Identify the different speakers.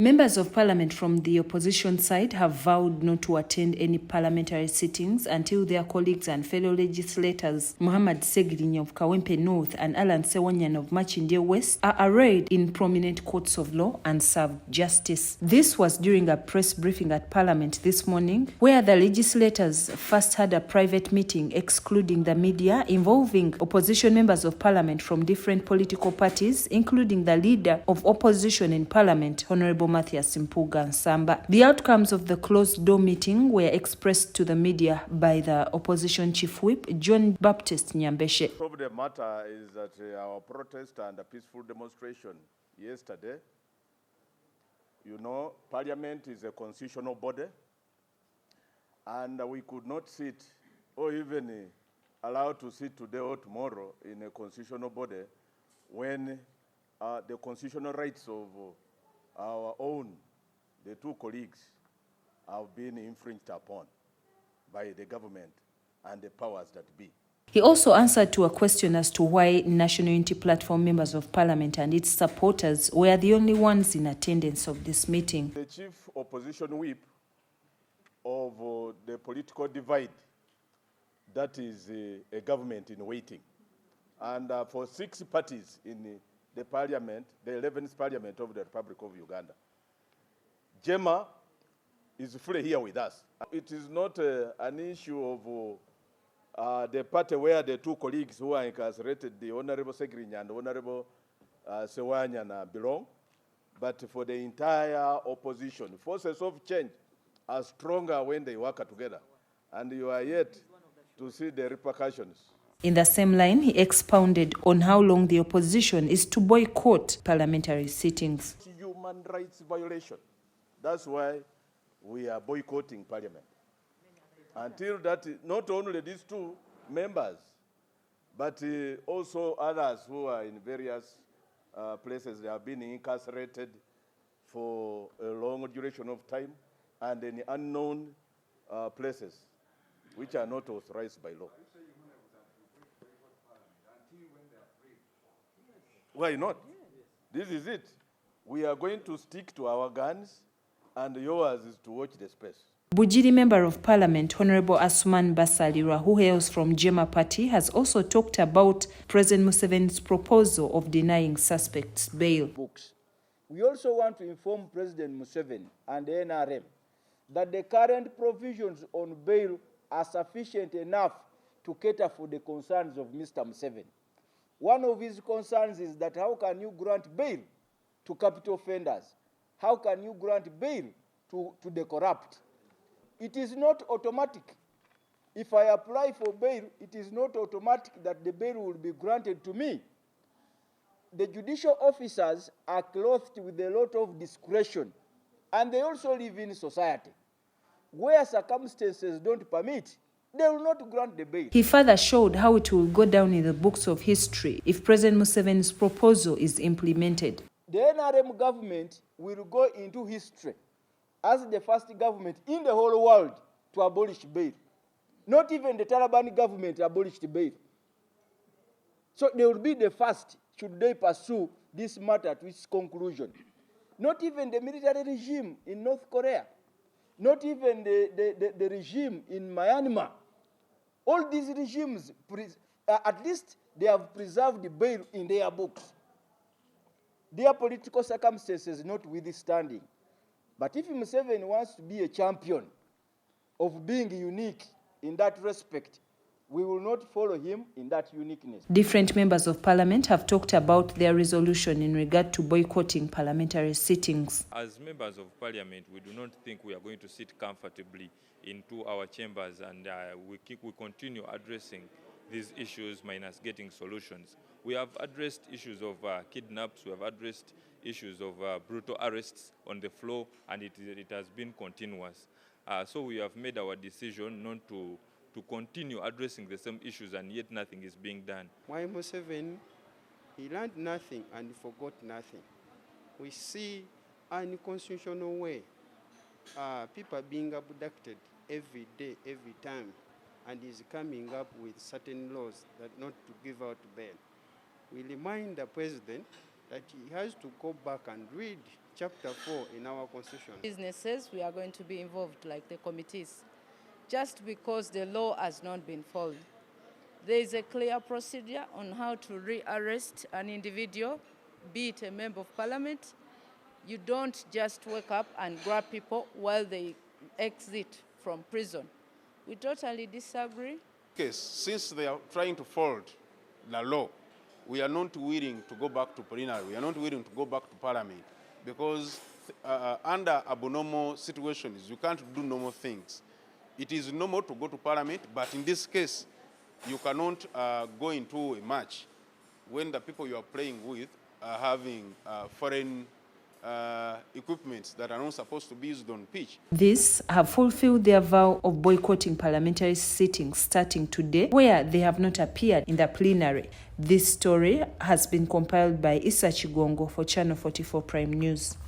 Speaker 1: Members of parliament from the opposition side have vowed not to attend any parliamentary sittings until their colleagues and fellow legislators Muhammad Ssegirinya of Kawempe North and Ssewanyana of Machindye West are arraigned in prominent courts of law and serve justice. This was during a press briefing at parliament this morning, where the legislators first had a private meeting excluding the media involving opposition members of parliament from different political parties, including the leader of opposition in parliament, Honorable Matthias Mpuga Nsamba. The outcomes of the closed-door meeting were expressed to the media by the opposition chief whip, John Baptist Nyambeshe.
Speaker 2: The matter is that our protest and a peaceful demonstration yesterday, Parliament is a constitutional body, and we could not sit or even allowed to sit today or tomorrow in a constitutional body when the constitutional rights of our own, the two colleagues, have been infringed upon by the government and the powers that be.
Speaker 1: He also answered to a question as to why National Unity Platform members of parliament and its supporters were the only ones in attendance of this meeting.
Speaker 2: The chief opposition whip of the political divide, that is a government in waiting. And for 6 parties in the parliament, the 11th parliament of the Republic of Uganda, Jema is fully here with us. It is not an issue of the party where the two colleagues who are incarcerated, the Honorable Ssegirinya and Honorable Ssewanyana, belong, but for the entire opposition. Forces of change are stronger when they work together, and you are yet to see the repercussions.
Speaker 1: In the same line, he expounded on how long the opposition is to boycott parliamentary sittings.
Speaker 2: It's a human rights violation. That's why we are boycotting parliament. Until that, not only these 2 members, but also others who are in various places. They have been incarcerated for a long duration of time and in unknown places, which are not authorized by law. Why not? This is it. We are going to stick to our guns, and yours is to watch the space.
Speaker 1: Bujiri Member of Parliament, Honorable Asuman Basalira, who hails from Jema Party, has also talked about President Museveni's proposal of denying suspects bail.
Speaker 3: We also want to inform President Museveni and the NRM that the current provisions on bail are sufficient enough to cater for the concerns of Mr. Museveni. One of his concerns is that how can you grant bail to capital offenders? How can you grant bail to the corrupt? It is not automatic. If I apply for bail, it is not automatic that the bail will be granted to me. The judicial officers are clothed with a lot of discretion, and they also live in society. Where circumstances don't permit, they will not grant the bail.
Speaker 1: He further showed how it will go down in the books of history if President Museveni's proposal is implemented.
Speaker 3: The NRM government will go into history as the first government in the whole world to abolish bail. Not even the Taliban government abolished bail. So they will be the first should they pursue this matter to its conclusion. Not even the military regime in North Korea. Not even the regime in Myanmar. All these regimes, at least they have preserved the bail in their books. Their political circumstances notwithstanding. But if Museveni wants to be a champion of being unique in that respect, we will not follow him in that uniqueness.
Speaker 1: Different members of parliament have talked about their resolution in regard to boycotting parliamentary sittings.
Speaker 4: As members of parliament, we do not think we are going to sit comfortably into our chambers, and we continue addressing these issues minus getting solutions. We have addressed issues of kidnaps, we have addressed issues of brutal arrests on the floor, and it has been continuous. So we have made our decision not to continue addressing the same issues, and yet nothing is being done.
Speaker 5: Why Museveni, he learned nothing and forgot nothing. We see an unconstitutional way. People are being abducted every day, every time, and he's coming up with certain laws that not to give out bail. We remind the president that he has to go back and read Chapter 4 in our constitution.
Speaker 6: Businesses, we are going to be involved like the committees, just because the law has not been followed. There is a clear procedure on how to rearrest an individual, be it a member of parliament. You don't just wake up and grab people while they exit from prison. We totally disagree.
Speaker 7: Okay, since they are trying to fold the law, we are not willing to go back to plenary. We are not willing to go back to parliament because under abnormal situations, you can't do normal things. It is normal to go to parliament, but in this case, you cannot go into a match when the people you are playing with are having foreign equipments that are not supposed to be used on pitch.
Speaker 1: These have fulfilled their vow of boycotting parliamentary sittings starting today, where they have not appeared in the plenary. This story has been compiled by Issa Chigongo for Channel 44 Prime News.